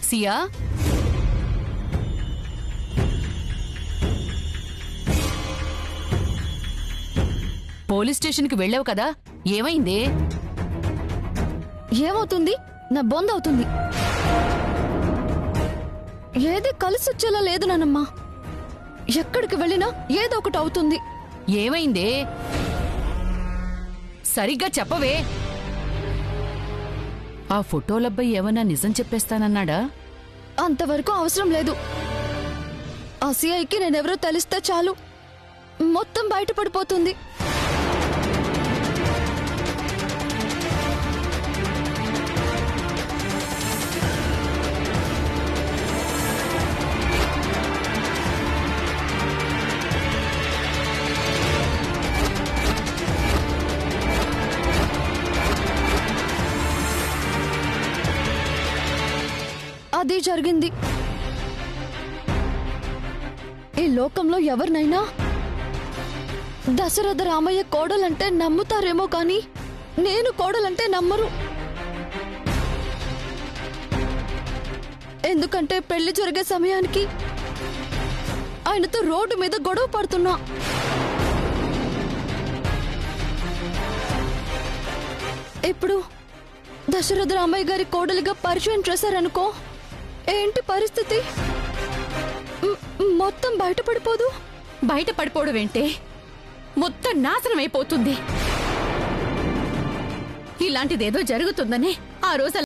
సియా, police స్టేషన్కి వెళ్ళావు కదా, ఏమైంది? ఏమవుతుంది? నా బొంద అవుతుంది. ఏది కలిసొచ్చేలా లేదు నానమ్మా. ఎక్కడికి వెళ్ళినా ఏదో ఒకటి అవుతుంది. ఏమైందే? సరిగ్గా చెప్పవే. ఆ ఫోటోలబ్బాయి ఏమన్నా నిజం చెప్పేస్తానన్నాడా? అంతవరకు అవసరం లేదు. ఆ సిఐకి నేనెవరో తెలిస్తే చాలు, మొత్తం బయటపడిపోతుంది. అది జరిగింది. ఈ లోకంలో ఎవరినైనా దశరథ రామయ్య కోడలంటే నమ్ముతారేమో కానీ నేను కోడలంటే నమ్మరు. ఎందుకంటే పెళ్లి జరిగే సమయానికి ఆయనతో రోడ్డు మీద గొడవ పడుతున్నా. ఇప్పుడు దశరథ రామయ్య గారి కోడలిగా పరిచయం చేశారనుకో, ఏంటి పరిస్థితి? మొత్తం బయటపడిపోదు? బయటపడిపోవడమేంటే, మొత్తం నాశనం అయిపోతుంది. ఇలాంటిదేదో జరుగుతుందని ఆ రోజు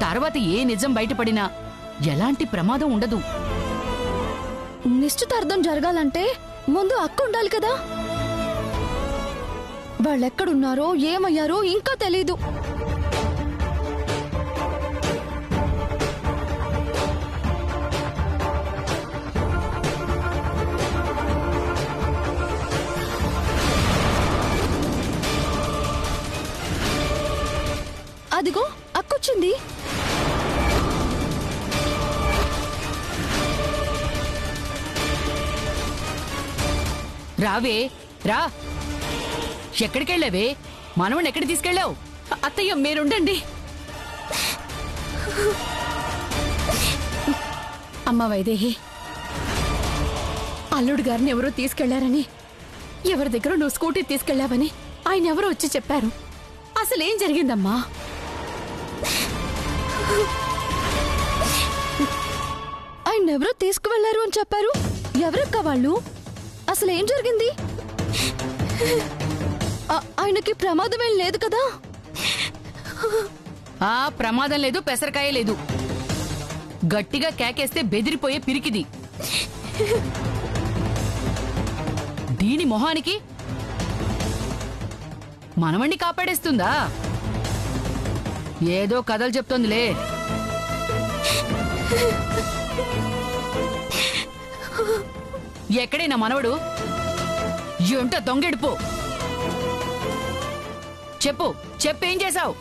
తర్వాత ఏ నిజం బయటపడినా ఎలాంటి ప్రమాదం ఉండదు. నిశ్చితార్థం జరగాలంటే ముందు అక్క ఉండాలి కదా. వాళ్ళెక్కడున్నారో ఏమయ్యారో ఇంకా తెలీదు. అదిగో అక్కొచ్చింది. రావే, రా. ఎక్కడికెళ్ళావే? మనవణ్ణి ఎక్కడికి తీసుకెళ్ళావు? అత్తయ్య మీరుండండి. అమ్మ వైదేహి, అల్లుడు గారిని ఎవరో తీసుకెళ్లారని, ఎవరి దగ్గర నువ్వు స్కూటీ తీసుకెళ్లావని ఆయన ఎవరో వచ్చి చెప్పారు. అసలేం జరిగిందమ్మా? ఆయన ఎవరో తీసుకువెళ్లారు అని చెప్పారు. ఎవరక్క వాళ్ళు? అసలేం జరిగింది? ఆయనకి ప్రమాదమేం లేదు కదా? ఆ ప్రమాదం లేదు, పెసరకాయ లేదు. గట్టిగా కేకేస్తే బెదిరిపోయే పిరికిది. దీని మొహానికి మనవణ్ణి కాపాడేస్తుందా? ఏదో కథలు చెప్తోందిలే. ఎక్కడైనా మనవడు? ఏంటో దొంగెడుపు. చెప్పు, చెప్పేం చేశావు?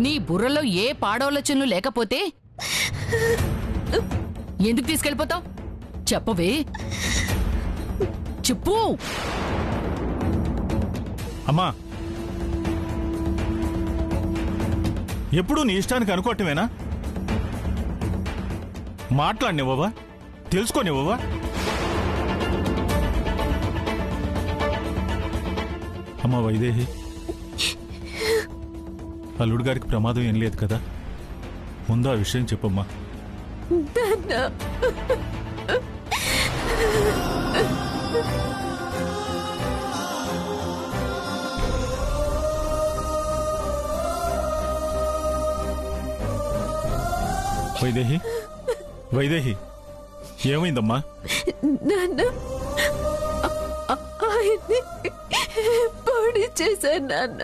నీ బుర్రలో ఏ పాడవలచును లేకపోతే ఎందుకు తీసుకెళ్ళిపోతావు? చెప్పవే, చెప్పు. అమ్మా, ఎప్పుడు నీ ఇష్టానికి అనుకోవటమేనా? మాట్లాడినివ్వవా? తెలుసుకోనివ్వవా? అమ్మా వైదేహి, అల్లుడు గారికి ప్రమాదం ఏం లేదు కదా? ముందు ఆ విషయం చెప్పమ్మా. వైదేహి, వైదేహి, ఏమైందమ్మా? నాన్న, ఆయన్ని పొడి చేశాను నాన్న.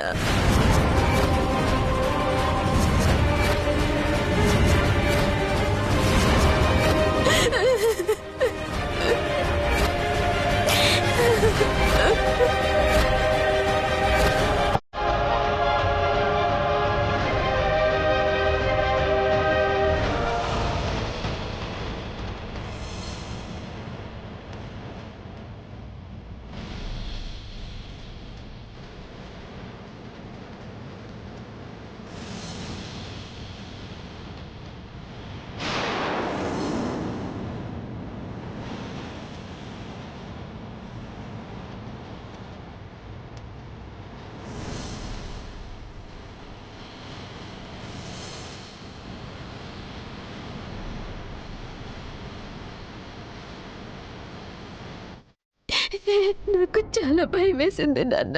నాకు చాలా భయం వేసింది నాన్న.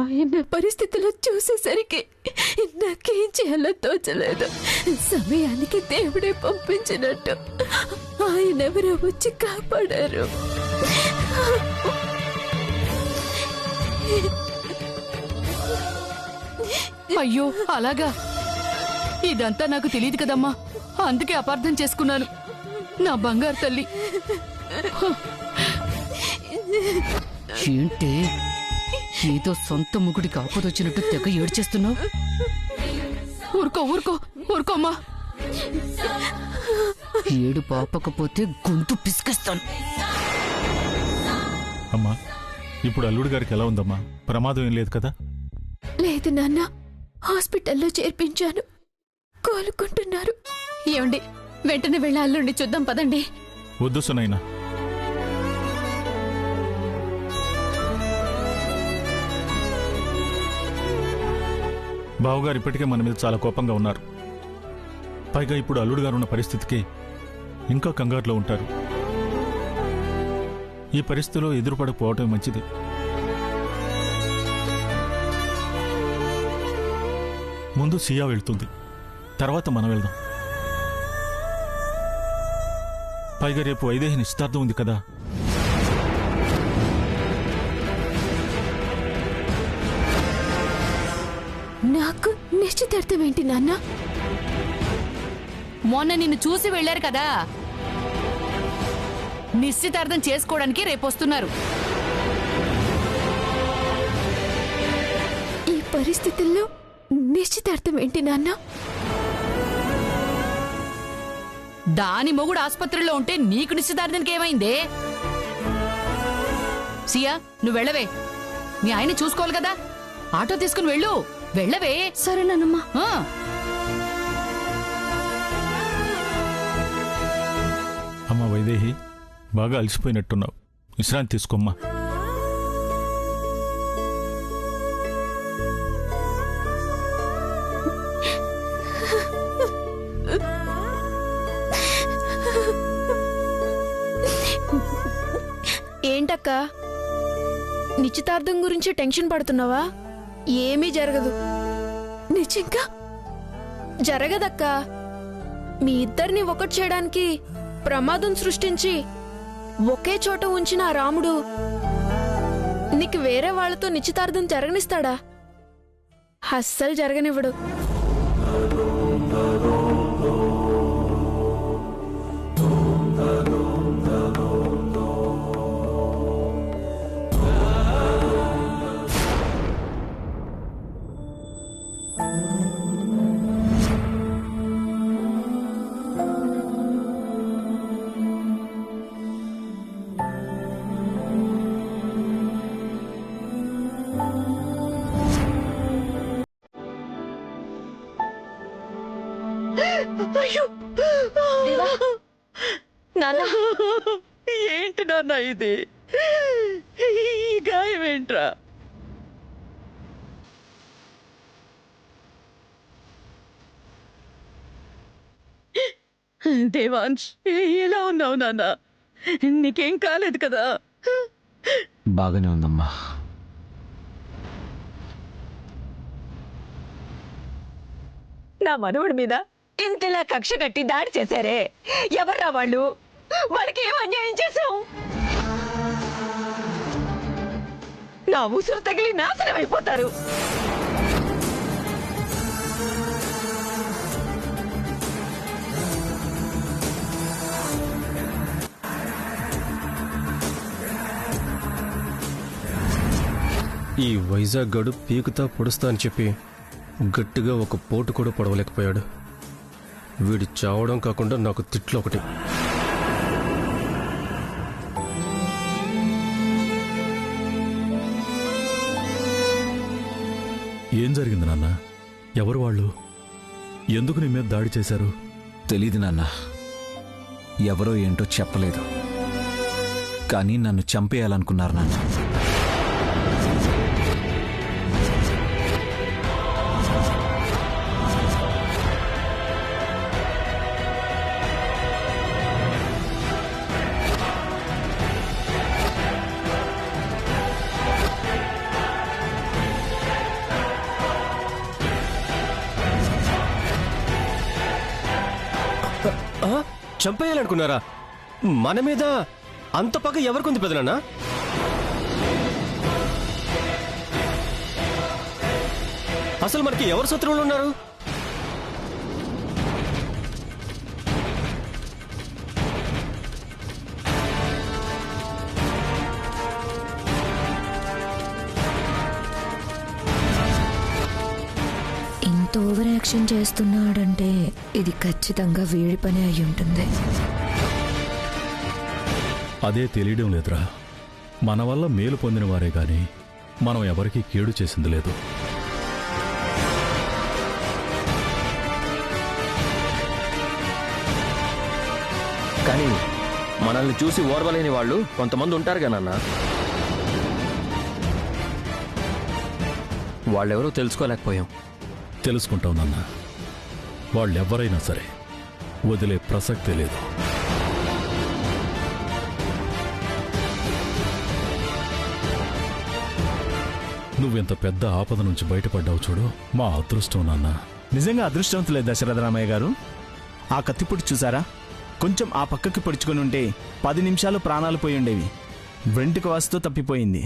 ఆయన పరిస్థితిలో చూసేసరికి నాకేం చేయాలో తోచలేదు. సమయానికి దేవుడే పంపించినట్టు ఆయన ఎవరో వచ్చి కాపాడారు. అయ్యో, అలాగా? ఇదంతా నాకు తెలియదు కదమ్మా, అందుకే అపార్థం చేసుకున్నాను. నా బంగారు తల్లి. ఏంటి ఏదో సొంత ముగుడికి ఆపదొచ్చినట్టు తెగ ఏడ్చేస్తున్నావు? ఊరుకో ఊరుకో ఊరుకోమ్మా. ఏడు పాపకపోతే గొంతు పిసికేస్తాను. అమ్మా, ఇప్పుడు అల్లుడు గారికి ఎలా ఉందమ్మా? ప్రమాదం ఏం లేదు కదా? లేదు నాన్న, హాస్పిటల్లో చేర్పించాను, కోలుకుంటున్నారు. ఏమండి, వెంటనే వెళ్ళి అల్లుండి చూద్దాం పదండి. వద్దు సునైనా, బావగారు ఇప్పటికే మన మీద చాలా కోపంగా ఉన్నారు. పైగా ఇప్పుడు అల్లుడు గారు ఉన్న పరిస్థితికి ఇంకా కంగారులో ఉంటారు. ఈ పరిస్థితిలో ఎదురుపడకపోవటం మంచిది. ముందు సియా వెళ్తుంది, తర్వాత మనం వెళ్దాం. పైగా రేపు వైదేహి నిశ్చితార్థం ఉంది కదా. నాకు నిశ్చితార్థం ఏంటి నాన్న? మొన్న నిన్ను చూసి వెళ్లారు కదా, నిశ్చితార్థం చేసుకోవడానికి రేపు వస్తున్నారు. ఈ పరిస్థితుల్లో నిశ్చితార్థం ఏంటి నాన్న? దాని మొగుడు ఆసుపత్రిలో ఉంటే నీకు నిశ్చితార్థానికి ఏమైందే? సియా, నువ్వు వెళ్ళవే. నీ ఆయన చూసుకోవాలి కదా, ఆటో తీసుకుని వెళ్ళు. వెళ్ళవే. సరేనమ్మా. అమ్మా వైదేహి, బాగా అలసిపోయినట్టున్నావు, విశ్రాంతి తీసుకోమ్మా. ఏంటక్క, నిశ్చితార్థం గురించి టెన్షన్ పడుతున్నావా? ఏమీ జరగదు. నిజంగా జరగదక్క. మీ ఇద్దరిని ఒకటి చేయడానికి ప్రమాదం సృష్టించి ఒకే చోట ఉంచిన ఆ రాముడు నీకు వేరే వాళ్లతో నిశ్చితార్థం జరగనిస్తాడా? అస్సలు జరగనివ్వడు. నాన్న ఏంటి నాన్న ఇది? ఈ గాయం ఏంట్రా? దేవాంశ్, ఎలా ఉన్నావు నాన్న? నీకేం కాలేదు కదా? బాగానే ఉందమ్మా. నా మనవడి మీద ఇంతలా కక్ష కట్టి దాడి చేశారే, ఎవర్రా వాళ్ళు? వాళ్ళకి ఏం అన్యాయం చేశావు? నా ఉసురు తగిలి నాశనం అయిపోతారు. ఈ వైజాగ్ గడు పీకుతా పొడుస్తా అని చెప్పి గట్టిగా ఒక పోటు కూడా పొడవలేకపోయాడు. వీడి చావడం కాకుండా నాకు తిట్లు ఒకటి. ఏం జరిగింది నాన్న? ఎవరు వాళ్ళు? ఎందుకు నీ మీద దాడి చేశారు? తెలీదు నాన్న. ఎవరో ఏంటో చెప్పలేదు, కానీ నన్ను చంపేయాలనుకున్నారు నాన్న. చంపేయాలనుకున్నారా? మన మీద అంత పగ ఎవరికొంది పెదనాన్న? అసలు మనకి ఎవరు శత్రువులు ఉన్నారు? ఇంత ఓవర్ యాక్షన్ చేస్తున్నాడంటే ఇది ఖచ్చితంగా వీడి పని అయి ఉంటుంది. అదే తెలియడం లేదురా. మన వల్ల మేలు పొందిన వారే గాని మనం ఎవరికీ కీడు చేసింది లేదు. కానీ మనల్ని చూసి ఓర్వలేని వాళ్ళు కొంతమంది ఉంటారుగా నాన్న. వాళ్ళెవరో తెలుసుకోలేకపోయాం. తెలుసుకుంటాం నాన్న. వాళ్ళెవరైనా సరే వదిలే ప్రసక్తే లేదు. నువ్వెంత పెద్ద ఆపద నుంచి బయటపడ్డావు చూడు, మా అదృష్టం నాన్న. నిజంగా అదృష్టవంతులే దశరథ రామయ్య గారు. ఆ కత్తిపుడి చూసారా? కొంచెం ఆ పక్కకి పొడుచుకొని ఉంటే 10 నిమిషాలు ప్రాణాలు పోయి ఉండేవి. వెంటికి వాస్తూ తప్పిపోయింది.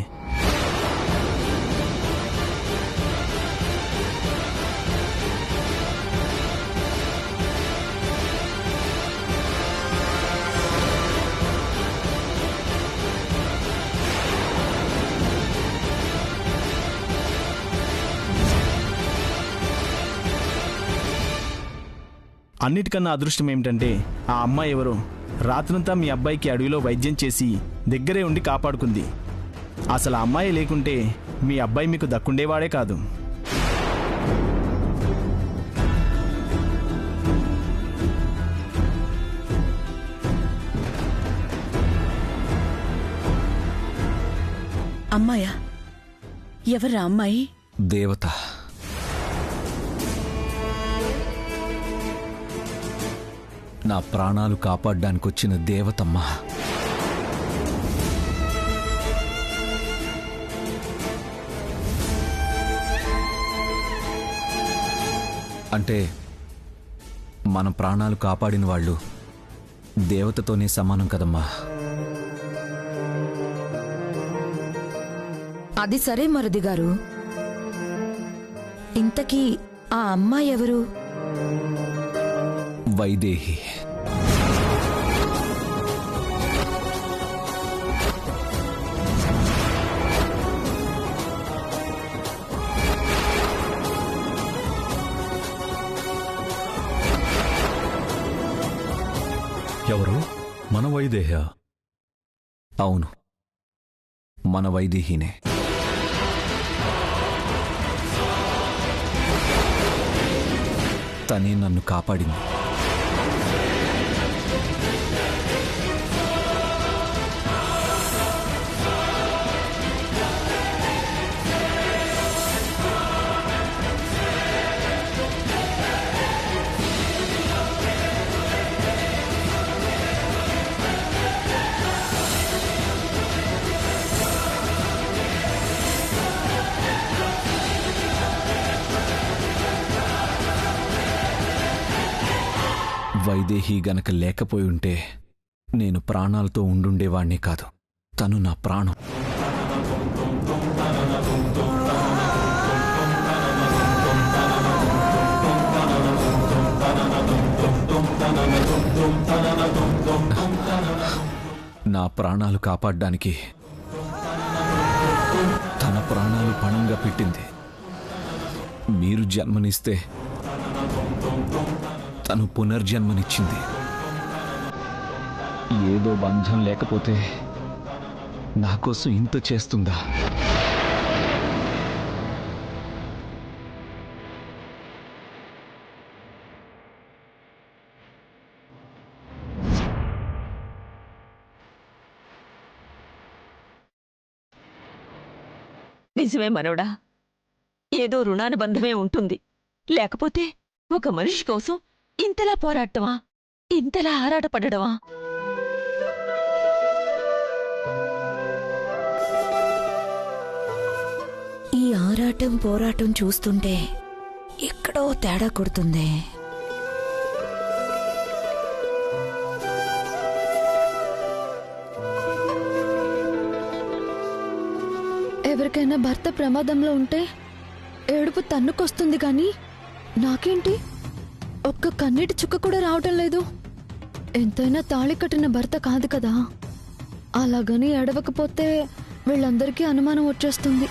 అన్నిటికన్నా అదృష్టం ఏమిటంటే ఆ అమ్మాయి ఎవరో రాత్రంతా మీ అబ్బాయికి అడవిలో వైద్యం చేసి దగ్గరే ఉండి కాపాడుకుంది. అసలు ఆ అమ్మాయి లేకుంటే మీ అబ్బాయి మీకు దక్కుండేవాడే కాదు. అమ్మాయా? ఎవరా అమ్మాయి? దేవత. నా ప్రాణాలు కాపాడడానికి వచ్చిన దేవతమ్మా. అంటే మన ప్రాణాలు కాపాడిన వాళ్ళు దేవతతోనే సమానం కదమ్మా. అది సరే మరిది గారు, ఇంతకీ ఆ అమ్మాయి ఎవరు? వైదేహి. ఎవరు? మన వైదేహ? అవును, మన వైదేహినే. తనే నన్ను కాపాడింది. వైదేహి గనక లేకపోయి ఉంటే నేను ప్రాణాలతో ఉండుండేవాణ్ణి కాదు. తను నా ప్రాణం. నా ప్రాణాలు కాపాడ్డానికి తన ప్రాణాలు పణంగా పెట్టింది. మీరు జన్మనిస్తే తను పునర్జన్మనిచ్చింది. ఏదో బంధం లేకపోతే నా కోసం ఇంత చేస్తుందా? నిజమే మనవడా, ఏదో రుణానుబంధమే ఉంటుంది. లేకపోతే ఒక మనిషి కోసం ఇంతలా పోరాటమా, ఇంతలా ఆరాటపడడమా? ఈ ఆరాటం పోరాటం చూస్తుంటే ఎక్కడో తేడా కొడుతుంది. ఎవరికైనా భర్త ప్రమాదంలో ఉంటే ఏడుపు తన్నుకొస్తుంది కానీ నాకేంటి ఒక్క కన్నీటి చుక్క కూడా రావటం లేదు. ఎంతైనా తాళి కట్టిన భర్త కాదు కదా. అలాగని ఏడవకపోతే వీళ్ళందరికీ అనుమానం వచ్చేస్తుంది.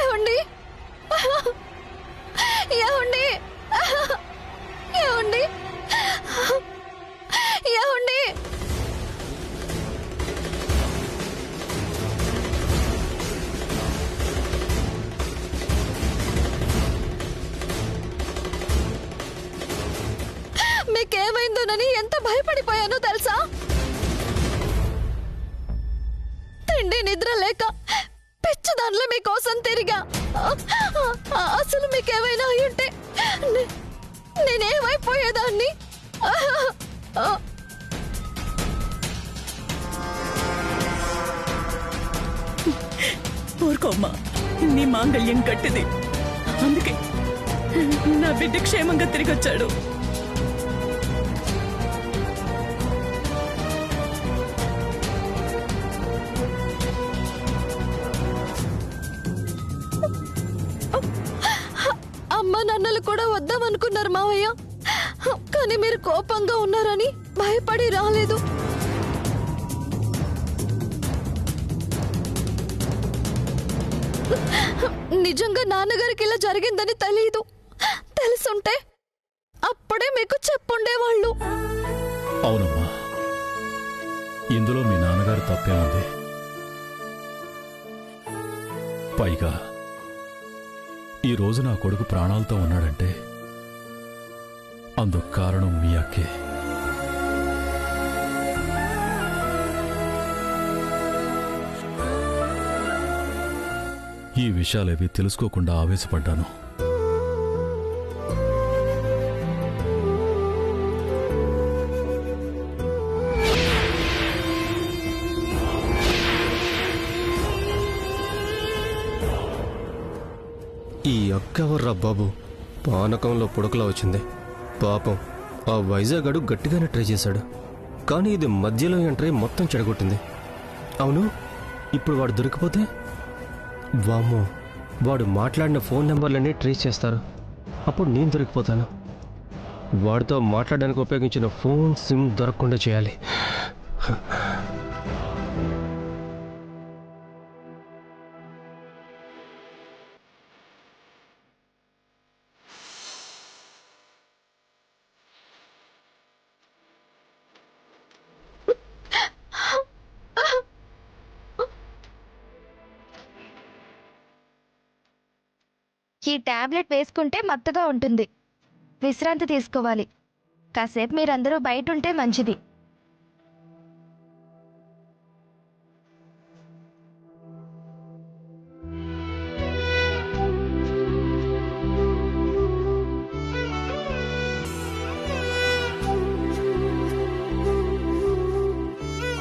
ఏమండి ఏమండి ఏమండి ఏమండి మీకేమైందోనని ఎంత భయపడిపోయానో తెలుసా? తిండి నిద్ర లేక పిచ్చి దాంట్లో మీకోసం తిరిగా. అసలు మీకేమైనా అయ్యుంటే నేనేమైపోయేదాన్ని? ఊరుకోమ్మా, నీ మాంగళ్యం గట్టిది. అందుకే నా బిడ్డ క్షేమంగా తిరిగొచ్చాడు. అమ్మ నాన్నలు కూడా వద్దామనుకున్నారు మావయ్య, కానీ మీరు కోపంగా ఉన్నారని భయపడి రాలేదు. నిజంగా నాన్నగారికి ఇలా జరిగిందని తెలీదు. తెలుసుంటే అప్పుడే మీకు చెప్పుండేవాళ్ళు. అవునమ్మా, ఇందులో మీ నాన్నగారు తప్పే ఉంది. పైగా ఈ రోజు నా కొడుకు ప్రాణాలతో ఉన్నాడంటే అందుకు కారణం మీ అక్కే. ఈ విషయాలేవి తెలుసుకోకుండా ఆవేశపడ్డాను. ఈ అక్కెవర్రా బాబు, పానకంలో పుడకలా వచ్చింది. పాపం ఆ వైజాగాడు గట్టిగానే ట్రై చేశాడు, కానీ ఇది మధ్యలో ఎంట్రీ మొత్తం చెడగొట్టింది. అవును, ఇప్పుడు వాడు దొరికిపోతే వామ్మో, వాడు మాట్లాడిన ఫోన్ నెంబర్లన్నీ ట్రేస్ చేస్తారు. అప్పుడు నేను దొరికిపోతాను. వాడితో మాట్లాడడానికి ఉపయోగించిన ఫోన్ సిమ్ దొరకకుండా చేయాలి. ఈ టాబ్లెట్ వేసుకుంటే మత్తుగా ఉంటుంది. విశ్రాంతి తీసుకోవాలి. కాసేపు మీరందరూ బయట ఉంటే మంచిది.